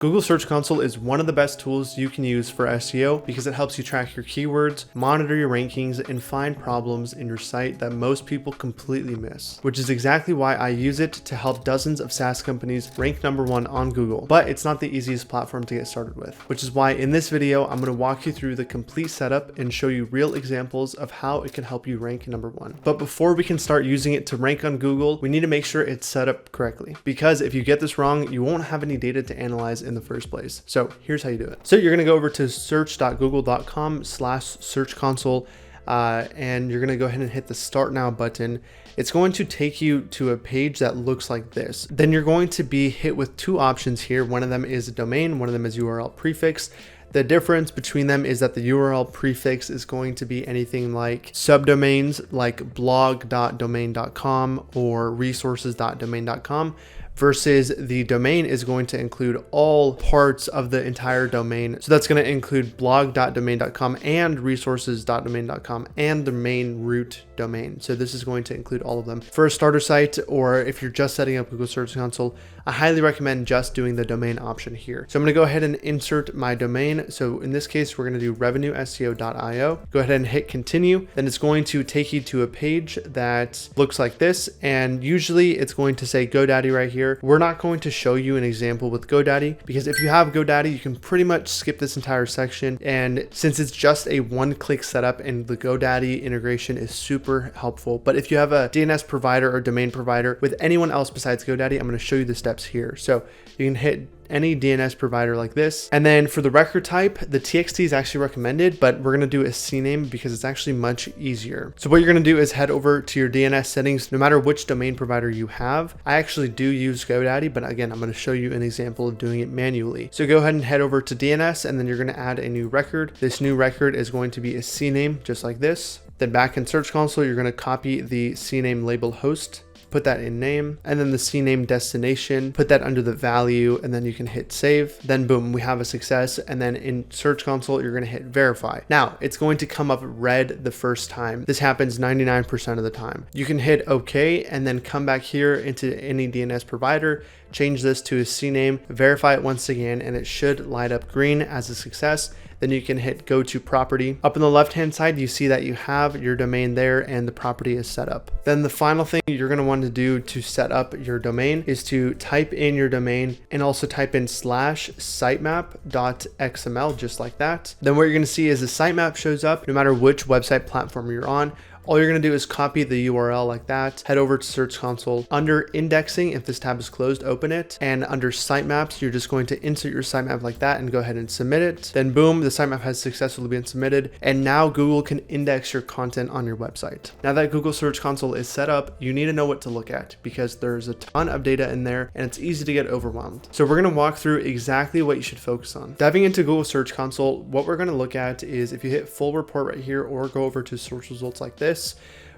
Google Search Console is one of the best tools you can use for SEO because it helps you track your keywords, monitor your rankings, and find problems in your site that most people completely miss, which is exactly why I use it to help dozens of SaaS companies rank #1 on Google. But it's not the easiest platform to get started with, which is why in this video, I'm going to walk you through the complete setup and show you real examples of how it can help you rank #1. But before we can start using it to rank on Google, we need to make sure it's set up correctly, because if you get this wrong, you won't have any data to analyze in the first place. So here's how you do it. So you're going to go over to search.google.com/search console, and you're going to go ahead and hit the Start Now button. It's going to take you to a page that looks like this. Then you're going to be hit with two options here. One of them is a domain, one of them is URL prefix. The difference between them is that the URL prefix is going to be anything like subdomains like blog.domain.com or resources.domain.com, versus the domain is going to include all parts of the entire domain. So that's going to include blog.domain.com and resources.domain.com and the main root domain. So this is going to include all of them. For a starter site, or if you're just setting up Google Search Console, I highly recommend just doing the domain option here. So I'm going to go ahead and insert my domain. So in this case, we're going to do revenueseo.io. Go ahead and hit continue. Then it's going to take you to a page that looks like this. And usually it's going to say GoDaddy right here. We're not going to show you an example with GoDaddy, because if you have GoDaddy, you can pretty much skip this entire section. And since it's just a one-click setup and the GoDaddy integration is super helpful. But if you have a DNS provider or domain provider with anyone else besides GoDaddy, I'm going to show you the steps here. So you can hit any DNS provider like this. And then for the record type, the TXT is actually recommended, but we're going to do a CNAME because it's actually much easier. So what you're going to do is head over to your DNS settings, no matter which domain provider you have. I actually do use GoDaddy, but again, I'm going to show you an example of doing it manually. So go ahead and head over to DNS, and then you're going to add a new record. This new record is going to be a CNAME, just like this. Then back in Search Console, you're going to copy the CNAME label host, put that in name, and then the CNAME destination, put that under the value, and then you can hit save. Then boom, we have a success. And then in Search Console, you're going to hit verify. Now it's going to come up red the first time. This happens 99% of the time. You can hit OK and then come back here into any DNS provider, change this to a CNAME, verify it once again, and it should light up green as a success. Then you can hit go to property. Up on the left-hand side, you see that you have your domain there and the property is set up. Then the final thing you're going to want to do to set up your domain is to type in your domain and also type in /sitemap.xml, just like that. Then what you're going to see is the sitemap shows up no matter which website platform you're on. All you're going to do is copy the URL like that, head over to Search Console. Under indexing, if this tab is closed, open it. And under sitemaps, you're just going to insert your sitemap like that and go ahead and submit it. Then boom, the sitemap has successfully been submitted. And now Google can index your content on your website. Now that Google Search Console is set up, you need to know what to look at because there's a ton of data in there and it's easy to get overwhelmed. So we're going to walk through exactly what you should focus on. Diving into Google Search Console, what we're going to look at is if you hit full report right here or go over to search results like this,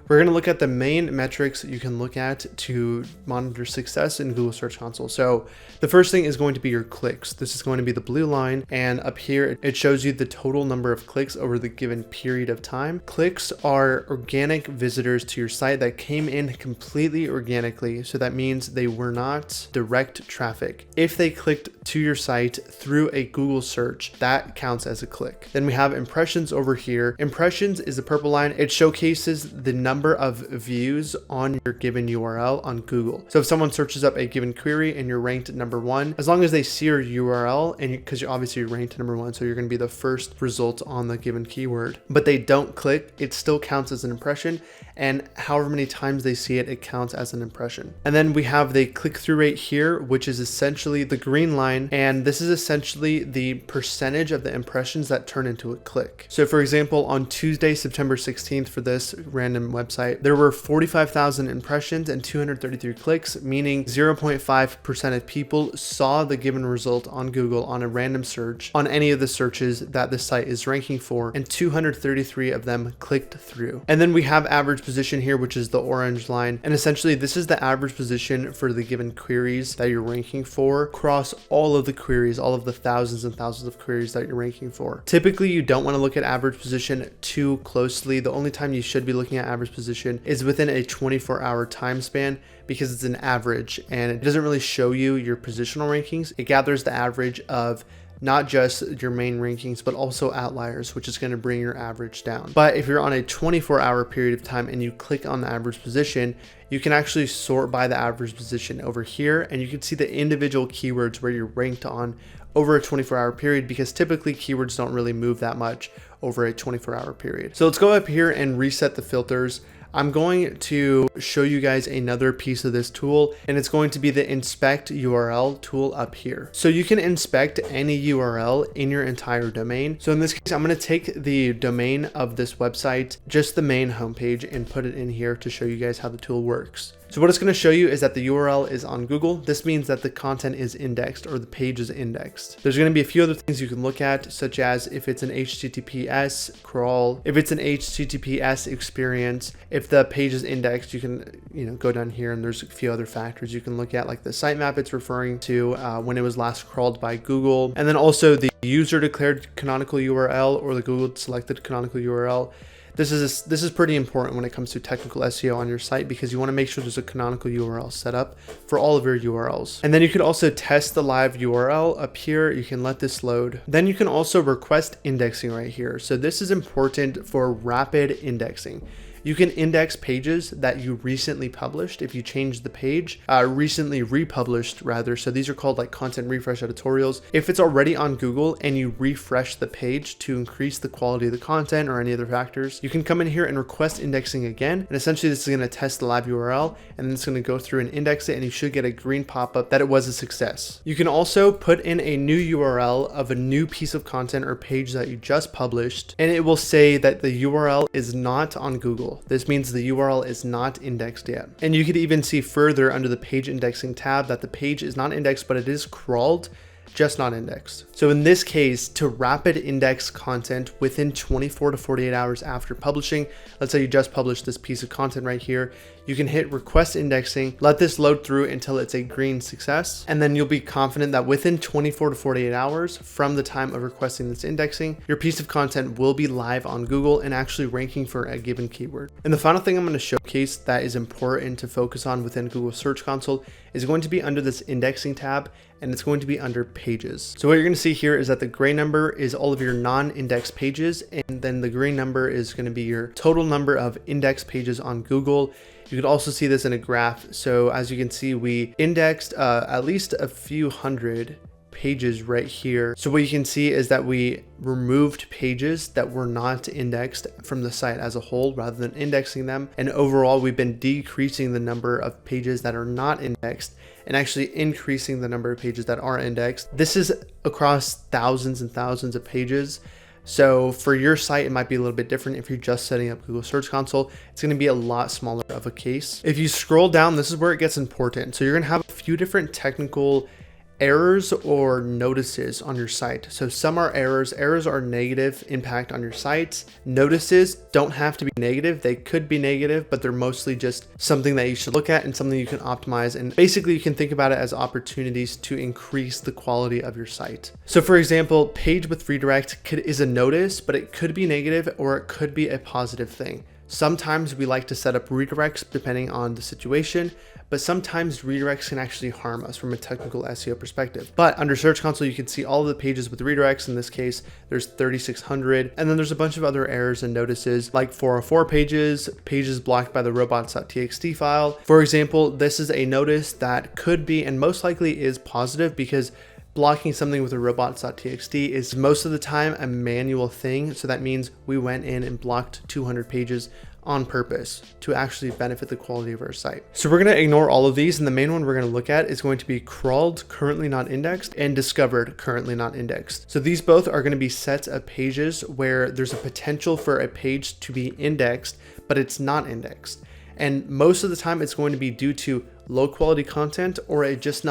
we're going to look at the main metrics you can look at to monitor success in Google Search Console. So the first thing is going to be your clicks. This is going to be the blue line, and up here it shows you the total number of clicks over the given period of time. Clicks are organic visitors to your site that came in completely organically. So that means they were not direct traffic. If they clicked to your site through a Google search, that counts as a click. Then we have impressions over here. Impressions is the purple line. It showcases the number of views on your given URL on Google. So if someone searches up a given query and you're ranked at #1, as long as they see your URL, and because you're obviously ranked at #1, so you're going to be the first result on the given keyword, but they don't click, it still counts as an impression. And however many times they see it, it counts as an impression. And then we have the click-through rate here, which is essentially the green line. And this is essentially the percentage of the impressions that turn into a click. So for example, on Tuesday, September 16th for this random website, there were 45,000 impressions and 233 clicks, meaning 0.5% of people saw the given result on Google on a random search on any of the searches that the site is ranking for, and 233 of them clicked through. And then we have average position here, which is the orange line. And essentially this is the average position for the given queries that you're ranking for across all of the queries, all of the thousands and thousands of queries that you're ranking for. Typically, you don't want to look at average position too closely. The only time you should be looking at average position is within a 24-hour time span because it's an average and it doesn't really show you your positional rankings. It gathers the average of not just your main rankings, but also outliers, which is going to bring your average down. But if you're on a 24-hour period of time and you click on the average position, you can actually sort by the average position over here, and you can see the individual keywords where you're ranked on over a 24-hour period, because typically keywords don't really move that much over a 24-hour period. So let's go up here and reset the filters. I'm going to show you guys another piece of this tool, and it's going to be the inspect URL tool up here. So you can inspect any URL in your entire domain. So in this case, I'm going to take the domain of this website, just the main homepage, and put it in here to show you guys how the tool works. So what it's going to show you is that the URL is on Google. This means that the content is indexed, or the page is indexed. There's going to be a few other things you can look at, such as if it's an HTTPS crawl, if it's an HTTPS experience, if the page is indexed, you can go down here and there's a few other factors you can look at, like the sitemap it's referring to, when it was last crawled by Google, and then also the user declared canonical URL or the Google selected canonical URL. This is pretty important when it comes to technical SEO on your site, because you want to make sure there's a canonical URL set up for all of your URLs. And then you could also test the live URL up here. You can let this load. Then you can also request indexing right here. So this is important for rapid indexing. You can index pages that you recently published if you changed the page, recently republished rather. So these are called like content refresh editorials. If it's already on Google and you refresh the page to increase the quality of the content or any other factors, you can come in here and request indexing again. And essentially this is going to test the live URL, and then it's going to go through and index it, and you should get a green pop-up that it was a success. You can also put in a new URL of a new piece of content or page that you just published, and it will say that the URL is not on Google. This means the URL is not indexed yet. And you could even see further under the page indexing tab that the page is not indexed, but it is crawled, just not indexed. So in this case, to rapid index content within 24 to 48 hours after publishing, let's say you just published this piece of content right here, you can hit request indexing, let this load through until it's a green success, and then you'll be confident that within 24 to 48 hours from the time of requesting this indexing, your piece of content will be live on Google and actually ranking for a given keyword. And the final thing I'm going to showcase that is important to focus on within Google Search Console is going to be under this indexing tab, and it's going to be under pages. So what you're going to see here is that the gray number is all of your non-indexed pages, and then the green number is going to be your total number of indexed pages on Google. You could also see this in a graph. So as you can see, we indexed at least a few hundred pages right here. So what you can see is that we removed pages that were not indexed from the site as a whole rather than indexing them. And overall, we've been decreasing the number of pages that are not indexed and actually increasing the number of pages that are indexed. This is across thousands and thousands of pages. So for your site, it might be a little bit different. If you're just setting up Google Search Console, it's going to be a lot smaller of a case. If you scroll down, this is where it gets important. So you're going to have a few different technical errors or notices on your site. So some are errors. Errors are negative impact on your site. Notices don't have to be negative. They could be negative, but they're mostly just something that you should look at and something you can optimize. And basically you can think about it as opportunities to increase the quality of your site. So for example, page with redirect is a notice, but it could be negative or it could be a positive thing. Sometimes we like to set up redirects depending on the situation, but sometimes redirects can actually harm us from a technical SEO perspective. But under Search Console, you can see all of the pages with redirects. In this case, there's 3,600. And then there's a bunch of other errors and notices like 404 pages, pages blocked by the robots.txt file. For example, this is a notice that could be, and most likely is positive, because blocking something with a robots.txt is most of the time a manual thing. So that means we went in and blocked 200 pages on purpose to actually benefit the quality of our site. So we're going to ignore all of these, and the main one we're going to look at is going to be crawled, currently not indexed, and discovered, currently not indexed. So these both are going to be sets of pages where there's a potential for a page to be indexed, but it's not indexed. And most of the time it's going to be due to low quality content, or it just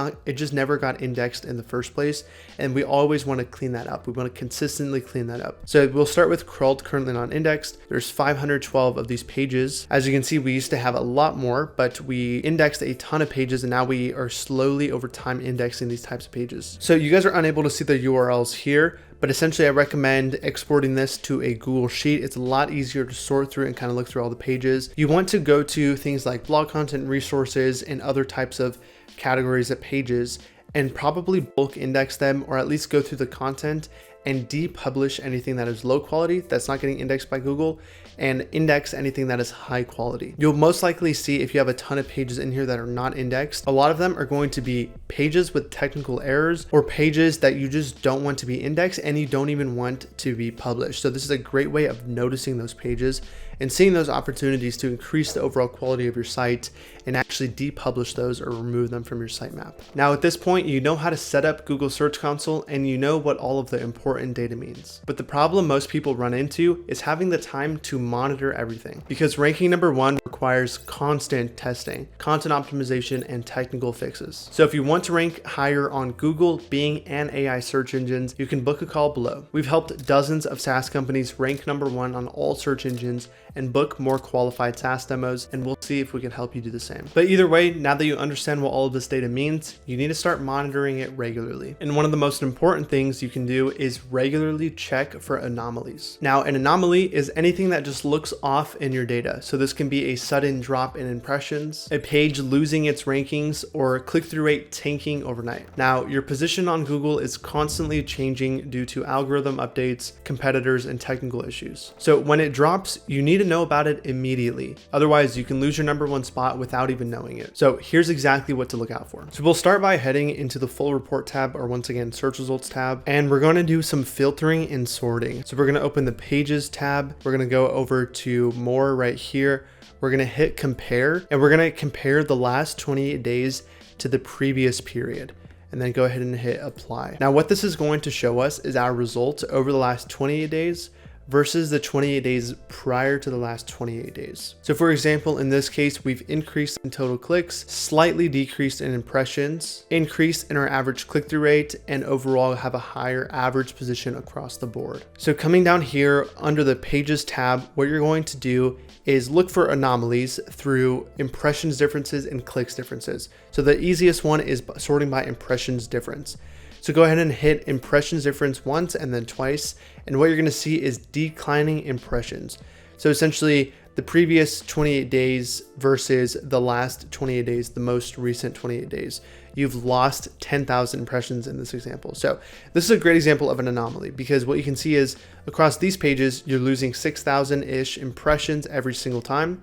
never got indexed in the first place. And we always want to clean that up. We want to consistently clean that up. So we'll start with crawled, currently not indexed. There's 512 of these pages. As you can see, we used to have a lot more, but we indexed a ton of pages, and now we are slowly over time indexing these types of pages. So you guys are unable to see the URLs here, but essentially I recommend exporting this to a Google Sheet. It's a lot easier to sort through and kind of look through all the pages. You want to go to things like blog content, resources, and other types of categories of pages, and probably bulk index them, or at least go through the content and depublish anything that is low quality that's not getting indexed by Google, and index anything that is high quality. You'll most likely see, if you have a ton of pages in here that are not indexed, a lot of them are going to be pages with technical errors or pages that you just don't want to be indexed and you don't even want to be published. So this is a great way of noticing those pages and seeing those opportunities to increase the overall quality of your site and actually depublish those or remove them from your sitemap. Now at this point, you know how to set up Google Search Console and you know what all of the important data means. But the problem most people run into is having the time to monitor everything, because ranking number 1 requires constant testing, content optimization, and technical fixes. So if you want to rank higher on Google, Bing, and AI search engines, you can book a call below. We've helped dozens of SaaS companies rank number 1 on all search engines and book more qualified SaaS demos, and we'll see if we can help you do the same. But either way, now that you understand what all of this data means, you need to start monitoring it regularly. And one of the most important things you can do is regularly check for anomalies. Now, an anomaly is anything that just looks off in your data. So this can be a sudden drop in impressions, a page losing its rankings, or click-through rate tanking overnight. Now, your position on Google is constantly changing due to algorithm updates, competitors, and technical issues. So when it drops, you need to know about it immediately. Otherwise, you can lose your number 1 spot without even knowing it. So here's exactly what to look out for. So we'll start by heading into the full report tab, or once again, search results tab, and we're going to do some filtering and sorting. So we're going to open the pages tab. We're going to go over to more right here. We're going to hit compare, and we're going to compare the last 28 days to the previous period, and then go ahead and hit apply. Now what this is going to show us is our results over the last 28 days versus the 28 days prior to the last 28 days. So for example, in this case, we've increased in total clicks, slightly decreased in impressions, increased in our average click-through rate, and overall have a higher average position across the board. So coming down here under the pages tab, what you're going to do is look for anomalies through impressions differences and clicks differences. So the easiest one is sorting by impressions difference. So go ahead and hit impressions difference once and then twice. And what you're going to see is declining impressions. So essentially the previous 28 days versus the last 28 days, the most recent 28 days, you've lost 10,000 impressions in this example. So this is a great example of an anomaly, because what you can see is across these pages, you're losing 6,000-ish impressions every single time.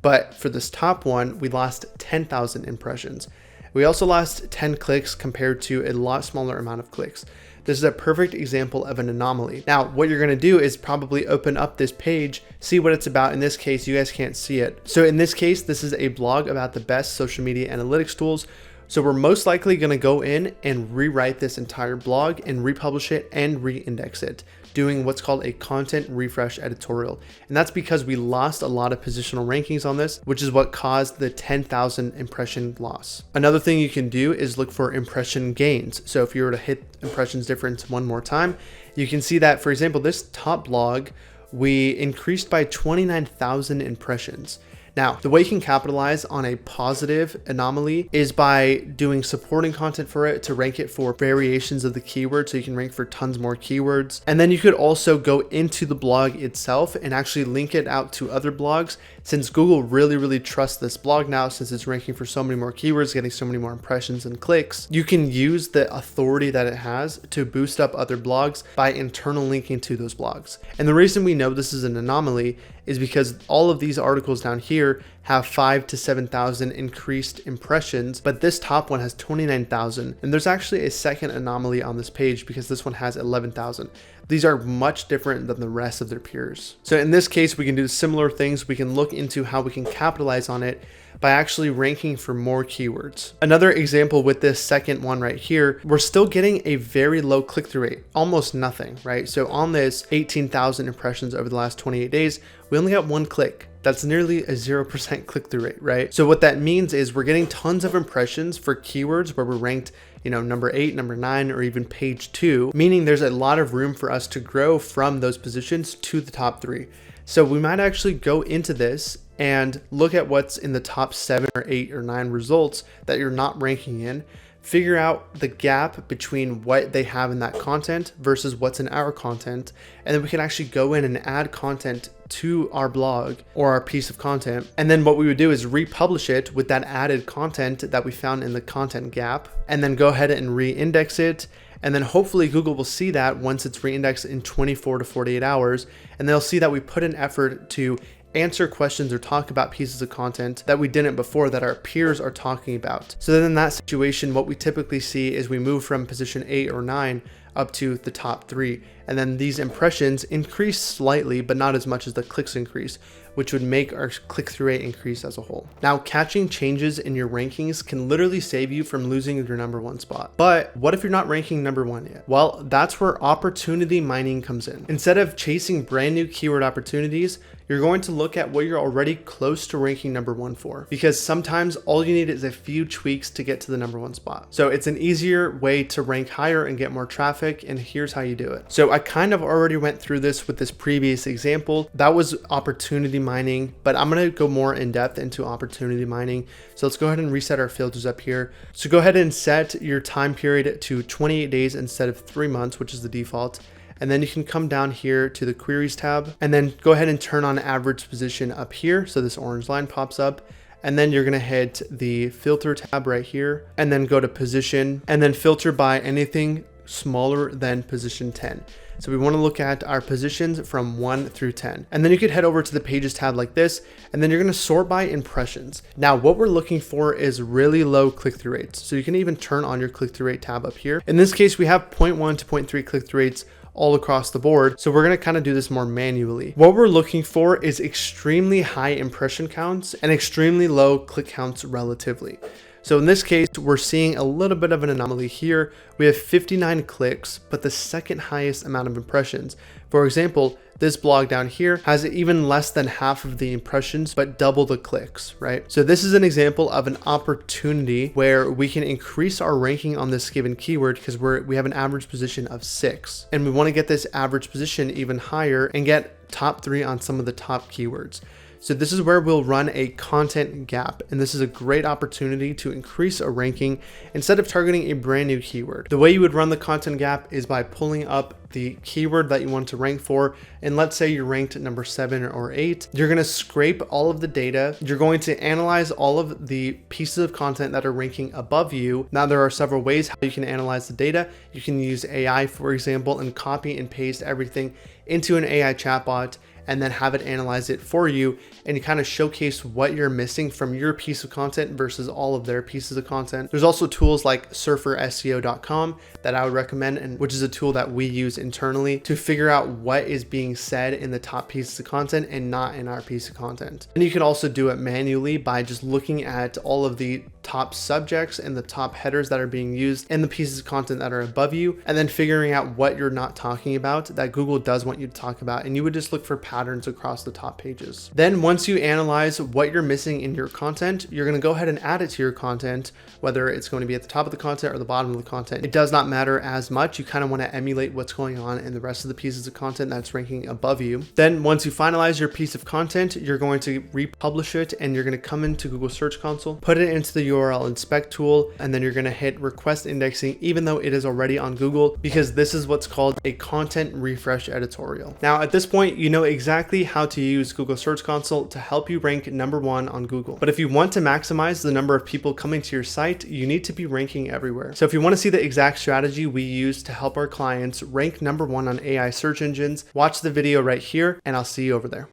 But for this top one, we lost 10,000 impressions. We also lost 10 clicks compared to a lot smaller amount of clicks. This is a perfect example of an anomaly. Now, what you're going to do is probably open up this page, see what it's about. In this case, you guys can't see it. So in this case, this is a blog about the best social media analytics tools. So we're most likely going to go in and rewrite this entire blog and republish it and re-index it, doing what's called a content refresh editorial. And that's because we lost a lot of positional rankings on this, which is what caused the 10,000 impression loss. Another thing you can do is look for impression gains. So if you were to hit impressions difference one more time, you can see that, for example, this top blog, we increased by 29,000 impressions. Now, the way you can capitalize on a positive anomaly is by doing supporting content for it to rank it for variations of the keyword, so you can rank for tons more keywords. And then you could also go into the blog itself and actually link it out to other blogs, since Google really trusts this blog now, since it's ranking for so many more keywords, getting so many more impressions and clicks. You can use the authority that it has to boost up other blogs by internal linking to those blogs. And the reason we know this is an anomaly is because all of these articles down here have 5,000 to 7,000 increased impressions, but this top one has 29,000. And there's actually a second anomaly on this page because this one has 11,000. These are much different than the rest of their peers. So in this case, we can do similar things. We can look into how we can capitalize on it by actually ranking for more keywords. Another example with this second one right here, we're still getting a very low click-through rate, almost nothing, right? So on this 18,000 impressions over the last 28 days, we only got 1 click. That's nearly a 0% click-through rate, right? So what that means is we're getting tons of impressions for keywords where we're ranked, number 8, number 9, or even page 2, meaning there's a lot of room for us to grow from those positions to the top 3. So we might actually go into this and look at what's in the top 7 or 8 or 9 results that you're not ranking in, figure out the gap between what they have in that content versus what's in our content, and then we can actually go in and add content to our blog or our piece of content. And then what we would do is republish it with that added content that we found in the content gap, and then go ahead and re-index it. And then hopefully Google will see that once it's re-indexed in 24 to 48 hours, and they'll see that we put an effort to answer questions or talk about pieces of content that we didn't before that our peers are talking about. So then in that situation, what we typically see is we move from position 8 or 9 up to the top 3. And then these impressions increase slightly, but not as much as the clicks increase, which would make our click-through rate increase as a whole. Now, catching changes in your rankings can literally save you from losing your #1 spot. But what if you're not ranking #1 yet? Well, that's where opportunity mining comes in. Instead of chasing brand new keyword opportunities, you're going to look at what you're already close to ranking #1 for, because sometimes all you need is a few tweaks to get to the #1 spot. So it's an easier way to rank higher and get more traffic, and here's how you do it. So I kind of already went through this with this previous example. That was opportunity mining, but I'm going to go more in depth into opportunity mining. So let's go ahead and reset our filters up here. So go ahead and set your time period to 28 days instead of 3 months, which is the default. And then you can come down here to the queries tab and then go ahead and turn on average position up here. So this orange line pops up, and then you're going to hit the filter tab right here and then go to position and then filter by anything smaller than position 10. So we want to look at our positions from 1 through 10. And then you could head over to the pages tab like this, and then you're going to sort by impressions. Now, what we're looking for is really low click-through rates. So you can even turn on your click-through rate tab up here. In this case, we have 0.1 to 0.3 click-through rates all across the board. So we're going to kind of do this more manually. What we're looking for is extremely high impression counts and extremely low click counts relatively. So in this case, we're seeing a little bit of an anomaly here. We have 59 clicks, but the second highest amount of impressions. For example, this blog down here has even less than half of the impressions, but double the clicks, right? So this is an example of an opportunity where we can increase our ranking on this given keyword because we have an average position of 6. And we want to get this average position even higher and get top 3 on some of the top keywords. So this is where we'll run a content gap, and this is a great opportunity to increase a ranking instead of targeting a brand new keyword. The way you would run the content gap is by pulling up the keyword that you want to rank for, and let's say you're ranked at number 7 or 8. You're going to scrape all of the data. You're going to analyze all of the pieces of content that are ranking above you. Now, there are several ways how you can analyze the data. You can use AI, for example, and copy and paste everything into an AI chatbot and then have it analyze it for you, and you kind of showcase what you're missing from your piece of content versus all of their pieces of content. There's also tools like surferseo.com that I would recommend, and which is a tool that we use internally to figure out what is being said in the top pieces of content and not in our piece of content. And you can also do it manually by just looking at all of the top subjects and the top headers that are being used in the pieces of content that are above you, and then figuring out what you're not talking about that Google does want you to talk about, and you would just look for patterns across the top pages. Then once you analyze what you're missing in your content, you're going to go ahead and add it to your content, whether it's going to be at the top of the content or the bottom of the content. It does not matter as much. You kind of want to emulate what's going on in the rest of the pieces of content that's ranking above you. Then once you finalize your piece of content, you're going to republish it, and you're going to come into Google Search Console, put it into the URL inspect tool, and then you're going to hit request indexing even though it is already on Google, because this is what's called a content refresh editorial. Now at this point, you know exactly how to use Google Search Console to help you rank #1 on Google. But if you want to maximize the number of people coming to your site, you need to be ranking everywhere. So if you want to see the exact strategy we use to help our clients rank #1 on AI search engines, watch the video right here, and I'll see you over there.